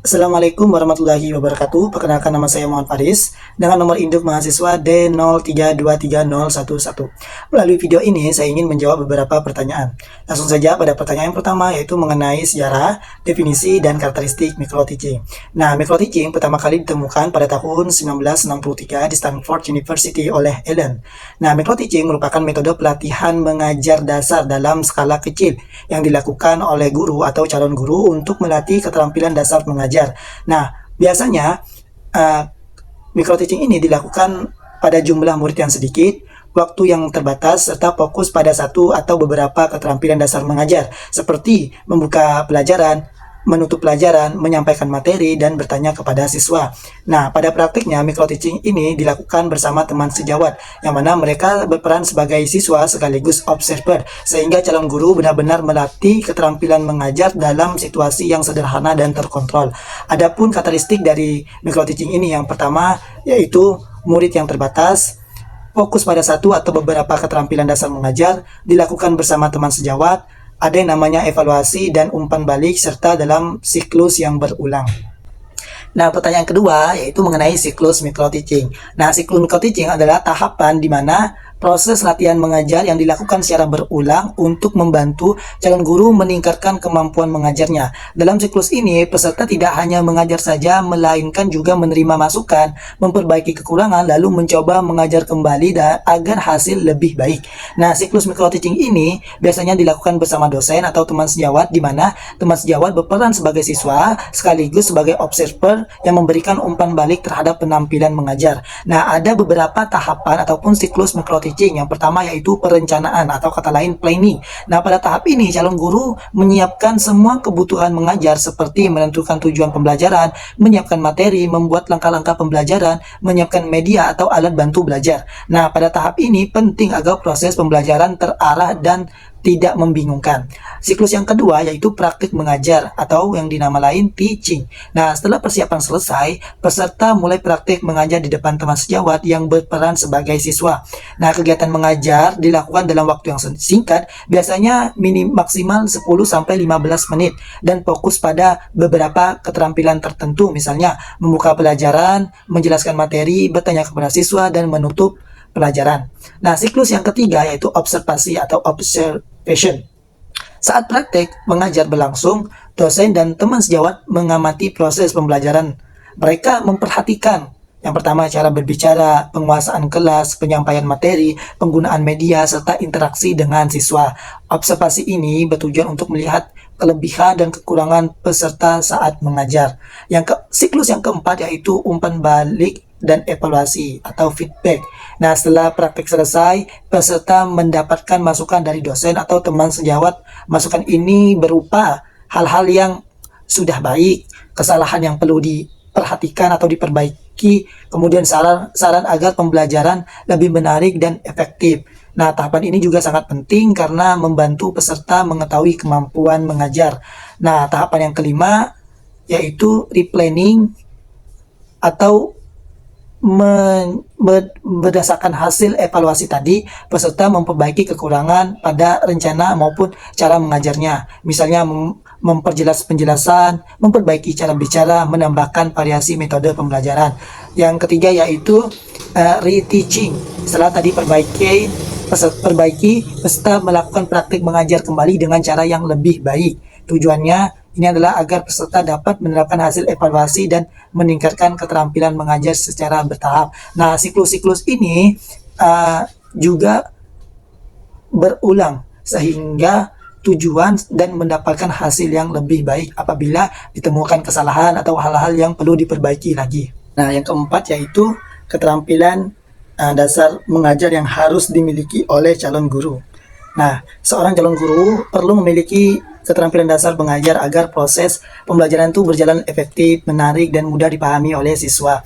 Assalamualaikum warahmatullahi wabarakatuh. Perkenalkan, nama saya Muhammad Faris dengan nomor induk mahasiswa D03230111. Melalui video ini saya ingin menjawab beberapa pertanyaan. Langsung saja pada pertanyaan yang pertama, yaitu mengenai sejarah, definisi, dan karakteristik microteaching. Nah, microteaching pertama kali ditemukan pada tahun 1963 di Stanford University oleh Allen. Nah, microteaching merupakan metode pelatihan mengajar dasar dalam skala kecil yang dilakukan oleh guru atau calon guru untuk melatih keterampilan dasar mengajar. Nah, biasanya microteaching ini dilakukan pada jumlah murid yang sedikit, waktu yang terbatas, serta fokus pada satu atau beberapa keterampilan dasar mengajar, seperti membuka pelajaran, menutup pelajaran, menyampaikan materi, dan bertanya kepada siswa. Nah, pada praktiknya, microteaching ini dilakukan bersama teman sejawat, yang mana mereka berperan sebagai siswa sekaligus observer, sehingga calon guru benar-benar melatih keterampilan mengajar dalam situasi yang sederhana dan terkontrol. Adapun karakteristik dari microteaching ini, yang pertama, yaitu murid yang terbatas, fokus pada satu atau beberapa keterampilan dasar mengajar, dilakukan bersama teman sejawat, ada yang namanya evaluasi dan umpan balik, serta dalam siklus yang berulang. Nah, pertanyaan kedua yaitu mengenai siklus microteaching. Nah, siklus microteaching adalah tahapan di mana proses latihan mengajar yang dilakukan secara berulang untuk membantu calon guru meningkatkan kemampuan mengajarnya. Dalam siklus ini, peserta tidak hanya mengajar saja, melainkan juga menerima masukan, memperbaiki kekurangan, lalu mencoba mengajar kembali agar hasil lebih baik. Nah, siklus microteaching ini biasanya dilakukan bersama dosen atau teman sejawat, di mana teman sejawat berperan sebagai siswa sekaligus sebagai observer yang memberikan umpan balik terhadap penampilan mengajar. Nah, ada beberapa tahapan ataupun siklus microteaching. Yang pertama yaitu perencanaan atau kata lain planning. Nah, pada tahap ini calon guru menyiapkan semua kebutuhan mengajar seperti menentukan tujuan pembelajaran, menyiapkan materi, membuat langkah-langkah pembelajaran, menyiapkan media atau alat bantu belajar. Nah, pada tahap ini penting agar proses pembelajaran terarah dan tidak membingungkan. Siklus yang kedua yaitu praktik mengajar atau yang dinama lain teaching. Nah, setelah persiapan selesai, peserta mulai praktik mengajar di depan teman sejawat yang berperan sebagai siswa. Nah, kegiatan mengajar dilakukan dalam waktu yang singkat, biasanya maksimal 10-15 menit, dan fokus pada beberapa keterampilan tertentu, misalnya membuka pelajaran, menjelaskan materi, bertanya kepada siswa, dan menutup pelajaran. Nah, siklus yang ketiga yaitu observasi atau observation. Saat praktek mengajar berlangsung, dosen dan teman sejawat mengamati proses pembelajaran. Mereka memperhatikan yang pertama cara berbicara, penguasaan kelas, penyampaian materi, penggunaan media, serta interaksi dengan siswa. Observasi ini bertujuan untuk melihat kelebihan dan kekurangan peserta saat mengajar. Siklus yang keempat yaitu umpan balik dan evaluasi atau feedback. Nah, setelah praktik selesai, peserta mendapatkan masukan dari dosen atau teman sejawat. Masukan ini berupa hal-hal yang sudah baik, kesalahan yang perlu diperhatikan atau diperbaiki, kemudian saran agar pembelajaran lebih menarik dan efektif. Nah, tahapan ini juga sangat penting karena membantu peserta mengetahui kemampuan mengajar. Nah, tahapan yang kelima yaitu replanning atau berdasarkan hasil evaluasi tadi, peserta memperbaiki kekurangan pada rencana maupun cara mengajarnya. Misalnya memperjelas penjelasan, memperbaiki cara bicara, menambahkan variasi metode pembelajaran. Yang ketiga yaitu reteaching. Setelah tadi perbaiki, peserta melakukan praktik mengajar kembali dengan cara yang lebih baik. Tujuannya ini adalah agar peserta dapat menerapkan hasil evaluasi dan meningkatkan keterampilan mengajar secara bertahap. Nah, siklus-siklus ini juga berulang sehingga tujuan dan mendapatkan hasil yang lebih baik apabila ditemukan kesalahan atau hal-hal yang perlu diperbaiki lagi. Nah, yang keempat yaitu keterampilan dasar mengajar yang harus dimiliki oleh calon guru. Nah, seorang calon guru perlu memiliki keterampilan dasar mengajar agar proses pembelajaran itu berjalan efektif, menarik, dan mudah dipahami oleh siswa.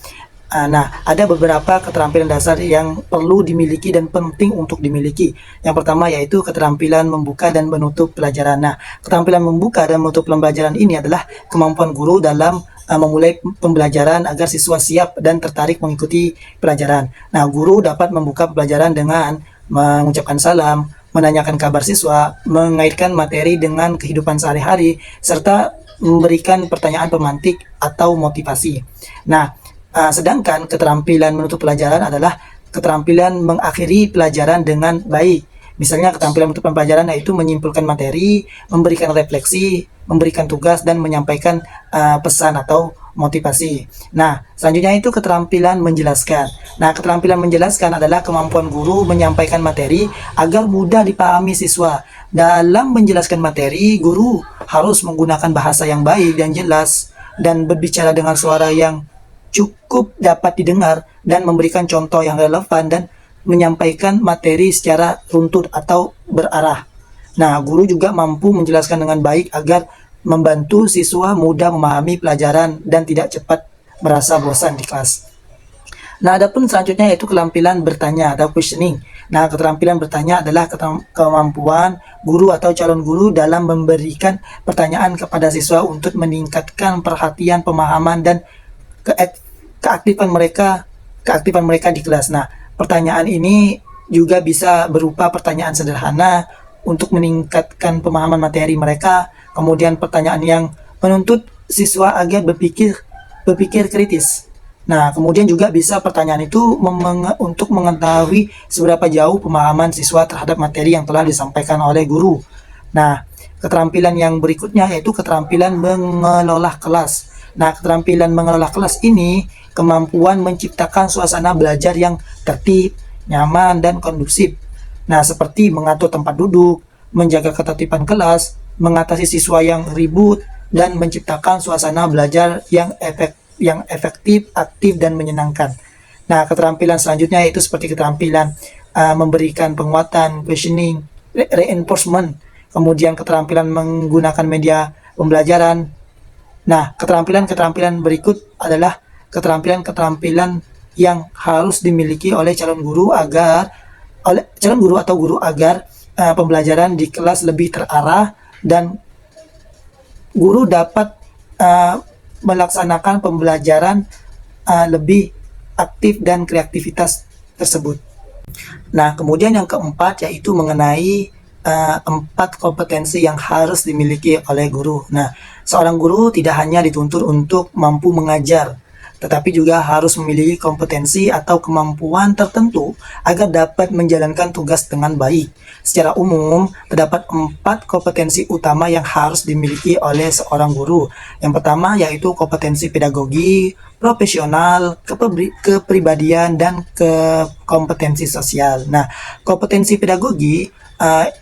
Nah, ada beberapa keterampilan dasar yang perlu dimiliki dan penting untuk dimiliki. Yang pertama yaitu keterampilan membuka dan menutup pelajaran. Nah, keterampilan membuka dan menutup pembelajaran ini adalah kemampuan guru dalam memulai pembelajaran agar siswa siap dan tertarik mengikuti pelajaran. Nah, guru dapat membuka pelajaran dengan mengucapkan salam, menanyakan kabar siswa, mengaitkan materi dengan kehidupan sehari-hari, serta memberikan pertanyaan pemantik atau motivasi. Nah, sedangkan keterampilan menutup pelajaran adalah keterampilan mengakhiri pelajaran dengan baik. Misalnya keterampilan menutup pelajaran yaitu menyimpulkan materi, memberikan refleksi, memberikan tugas, dan menyampaikan pesan atau motivasi. Nah, selanjutnya itu keterampilan menjelaskan. Nah, keterampilan menjelaskan adalah kemampuan guru menyampaikan materi agar mudah dipahami siswa. Dalam menjelaskan materi, guru harus menggunakan bahasa yang baik dan jelas dan berbicara dengan suara yang cukup dapat didengar dan memberikan contoh yang relevan dan menyampaikan materi secara runtut atau berarah. Nah, guru juga mampu menjelaskan dengan baik agar membantu siswa mudah memahami pelajaran dan tidak cepat merasa bosan di kelas. Nah, adapun selanjutnya yaitu keterampilan bertanya atau questioning. Nah, keterampilan bertanya adalah kemampuan guru atau calon guru dalam memberikan pertanyaan kepada siswa untuk meningkatkan perhatian, pemahaman, dan keaktifan mereka di kelas. Nah, pertanyaan ini juga bisa berupa pertanyaan sederhana untuk meningkatkan pemahaman materi mereka, kemudian pertanyaan yang menuntut siswa agar berpikir kritis. Nah, kemudian juga bisa pertanyaan itu untuk mengetahui seberapa jauh pemahaman siswa terhadap materi yang telah disampaikan oleh guru. Nah, keterampilan yang berikutnya yaitu keterampilan mengelola kelas. Nah, keterampilan mengelola kelas ini kemampuan menciptakan suasana belajar yang tertib, nyaman, dan kondusif. Nah, seperti mengatur tempat duduk, menjaga ketertiban kelas, mengatasi siswa yang ribut, dan menciptakan suasana belajar yang efektif, aktif, dan menyenangkan. Nah, keterampilan selanjutnya yaitu seperti keterampilan memberikan penguatan, questioning, reinforcement, kemudian keterampilan menggunakan media pembelajaran. Nah, keterampilan berikut adalah keterampilan yang harus dimiliki oleh calon guru agar pembelajaran di kelas lebih terarah dan guru dapat melaksanakan pembelajaran lebih aktif dan kreativitas tersebut. Nah, kemudian yang keempat yaitu mengenai 4 kompetensi yang harus dimiliki oleh guru. Nah, seorang guru tidak hanya dituntut untuk mampu mengajar, tetapi juga harus memiliki kompetensi atau kemampuan tertentu agar dapat menjalankan tugas dengan baik. Secara umum, terdapat 4 kompetensi utama yang harus dimiliki oleh seorang guru. Yang pertama yaitu kompetensi pedagogi, profesional, kepribadian, dan kompetensi sosial. Nah, kompetensi pedagogi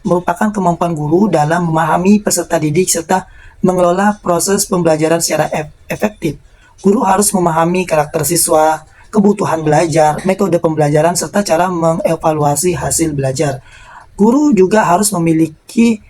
merupakan kemampuan guru dalam memahami peserta didik serta mengelola proses pembelajaran secara efektif. Guru harus memahami karakter siswa, kebutuhan belajar, metode pembelajaran, serta cara mengevaluasi hasil belajar. Guru juga harus memiliki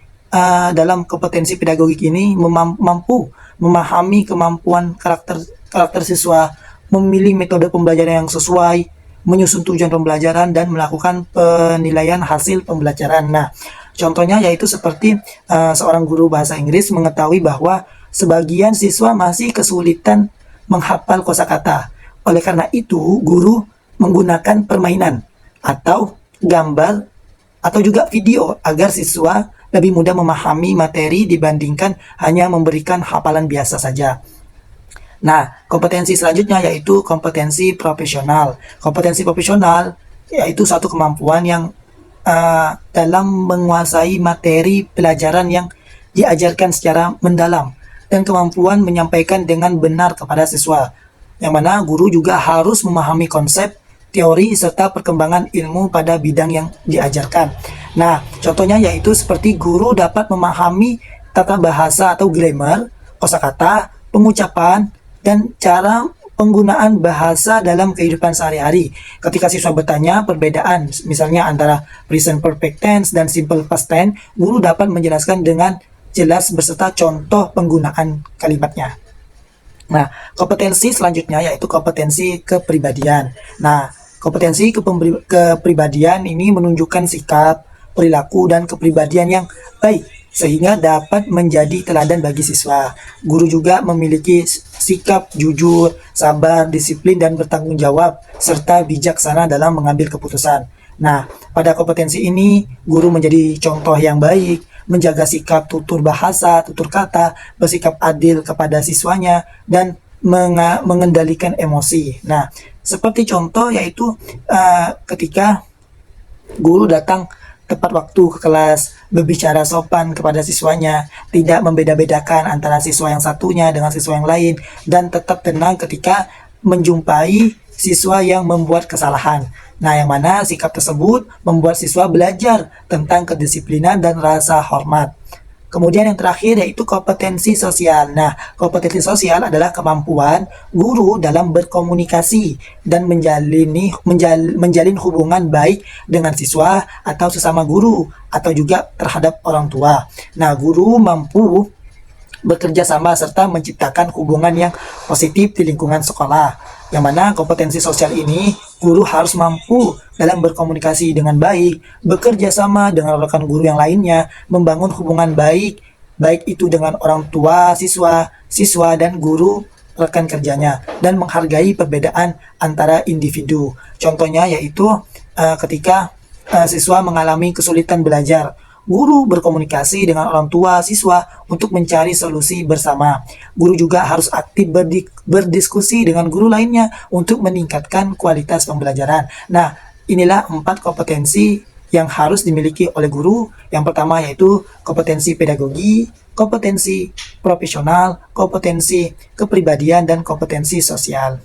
dalam kompetensi pedagogik ini mampu memahami kemampuan karakter siswa, memilih metode pembelajaran yang sesuai, menyusun tujuan pembelajaran, dan melakukan penilaian hasil pembelajaran. Nah, contohnya yaitu seperti seorang guru bahasa Inggris mengetahui bahwa sebagian siswa masih kesulitan menghafal kosakata. Oleh karena itu, guru menggunakan permainan atau gambar atau juga video agar siswa lebih mudah memahami materi dibandingkan hanya memberikan hafalan biasa saja. Nah, kompetensi selanjutnya yaitu kompetensi profesional. Kompetensi profesional yaitu satu kemampuan yang dalam menguasai materi pelajaran yang diajarkan secara mendalam dan kemampuan menyampaikan dengan benar kepada siswa. Yang mana guru juga harus memahami konsep, teori, serta perkembangan ilmu pada bidang yang diajarkan. Nah, contohnya yaitu seperti guru dapat memahami tata bahasa atau grammar, kosakata, pengucapan, dan cara penggunaan bahasa dalam kehidupan sehari-hari. Ketika siswa bertanya perbedaan misalnya antara present perfect tense dan simple past tense, guru dapat menjelaskan dengan jelas beserta contoh penggunaan kalimatnya. Nah, kompetensi selanjutnya yaitu kompetensi kepribadian. Nah, kompetensi kepribadian ini menunjukkan sikap, perilaku, dan kepribadian yang baik sehingga dapat menjadi teladan bagi siswa. Guru juga memiliki sikap jujur, sabar, disiplin, dan bertanggung jawab, serta bijaksana dalam mengambil keputusan. Nah, pada kompetensi ini, guru menjadi contoh yang baik, menjaga sikap tutur bahasa, tutur kata, bersikap adil kepada siswanya, dan mengendalikan emosi. Nah, seperti contoh yaitu ketika guru datang tepat waktu ke kelas, berbicara sopan kepada siswanya, tidak membeda-bedakan antara siswa yang satunya dengan siswa yang lain, dan tetap tenang ketika menjumpai siswa yang membuat kesalahan. Nah, yang mana sikap tersebut membuat siswa belajar tentang kedisiplinan dan rasa hormat. Kemudian yang terakhir yaitu kompetensi sosial. Nah, kompetensi sosial adalah kemampuan guru dalam berkomunikasi dan menjalin hubungan baik dengan siswa atau sesama guru atau juga terhadap orang tua. Nah, guru mampu bekerja sama serta menciptakan hubungan yang positif di lingkungan sekolah. Yang mana kompetensi sosial ini guru harus mampu dalam berkomunikasi dengan baik, bekerja sama dengan rekan guru yang lainnya, membangun hubungan baik, baik itu dengan orang tua siswa dan guru rekan kerjanya, dan menghargai perbedaan antara individu. Contohnya yaitu ketika siswa mengalami kesulitan belajar, guru berkomunikasi dengan orang tua siswa untuk mencari solusi bersama. Guru juga harus aktif berdiskusi dengan guru lainnya untuk meningkatkan kualitas pembelajaran. Nah, inilah 4 kompetensi yang harus dimiliki oleh guru. Yang pertama yaitu kompetensi pedagogi, kompetensi profesional, kompetensi kepribadian, dan kompetensi sosial.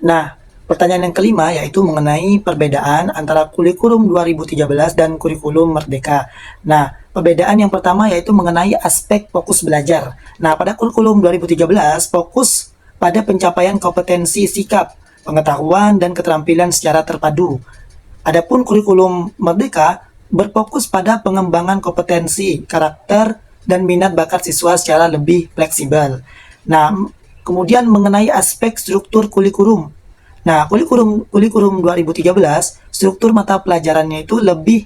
Nah, pertanyaan yang kelima yaitu mengenai perbedaan antara kurikulum 2013 dan kurikulum Merdeka. Nah, perbedaan yang pertama yaitu mengenai aspek fokus belajar. Nah, pada kurikulum 2013 fokus pada pencapaian kompetensi sikap, pengetahuan, dan keterampilan secara terpadu. Adapun kurikulum Merdeka berfokus pada pengembangan kompetensi, karakter, dan minat bakat siswa secara lebih fleksibel. Nah, kemudian mengenai aspek struktur kurikulum. Nah, kurikulum 2013, struktur mata pelajarannya itu lebih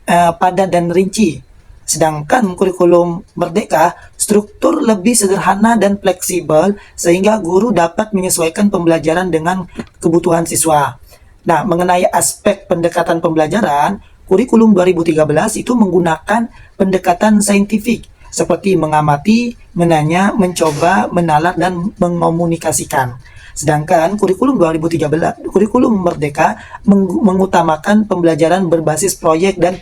padat dan rinci. Sedangkan kurikulum Merdeka, struktur lebih sederhana dan fleksibel sehingga guru dapat menyesuaikan pembelajaran dengan kebutuhan siswa. Nah, mengenai aspek pendekatan pembelajaran, kurikulum 2013 itu menggunakan pendekatan saintifik seperti mengamati, menanya, mencoba, menalar, dan mengomunikasikan. Sedangkan kurikulum 2013, kurikulum Merdeka mengutamakan pembelajaran berbasis proyek dan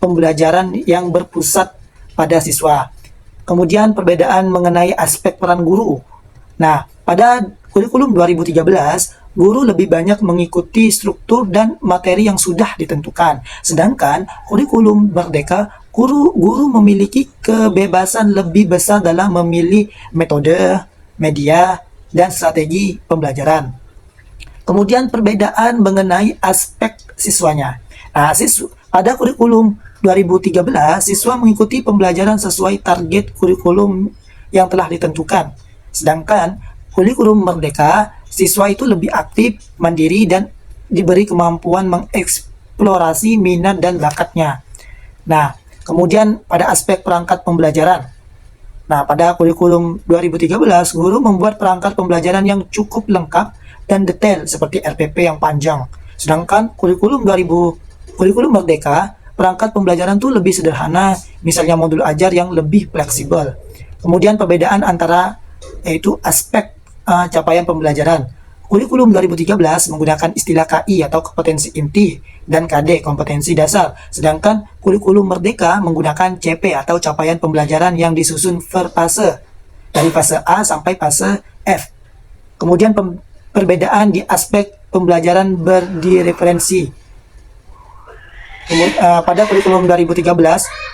pembelajaran yang berpusat pada siswa. Kemudian perbedaan mengenai aspek peran guru. Nah, pada kurikulum 2013, guru lebih banyak mengikuti struktur dan materi yang sudah ditentukan. Sedangkan kurikulum Merdeka, guru memiliki kebebasan lebih besar dalam memilih metode, media, dan strategi pembelajaran. Kemudian perbedaan mengenai aspek siswanya. Nah, pada kurikulum 2013, siswa mengikuti pembelajaran sesuai target kurikulum yang telah ditentukan. Sedangkan kurikulum Merdeka, siswa itu lebih aktif, mandiri, dan diberi kemampuan mengeksplorasi minat dan bakatnya. Nah, kemudian pada aspek perangkat pembelajaran. Nah, pada kurikulum 2013, guru membuat perangkat pembelajaran yang cukup lengkap dan detail seperti RPP yang panjang. Sedangkan kurikulum Merdeka, perangkat pembelajaran itu lebih sederhana, misalnya modul ajar yang lebih fleksibel. Kemudian perbedaan antara yaitu aspek capaian pembelajaran. Kurikulum 2013 menggunakan istilah KI atau kompetensi inti dan KD kompetensi dasar. Sedangkan kurikulum Merdeka menggunakan CP atau capaian pembelajaran yang disusun per fase dari fase A sampai fase F. Kemudian perbedaan di aspek pembelajaran berdireferensi. Pada kurikulum 2013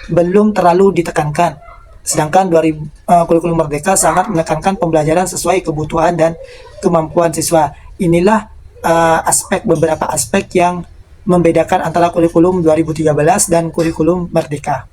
belum terlalu ditekankan. Sedangkan kurikulum Merdeka sangat menekankan pembelajaran sesuai kebutuhan dan kemampuan siswa. Inilah beberapa aspek yang membedakan antara kurikulum 2013 dan kurikulum Merdeka.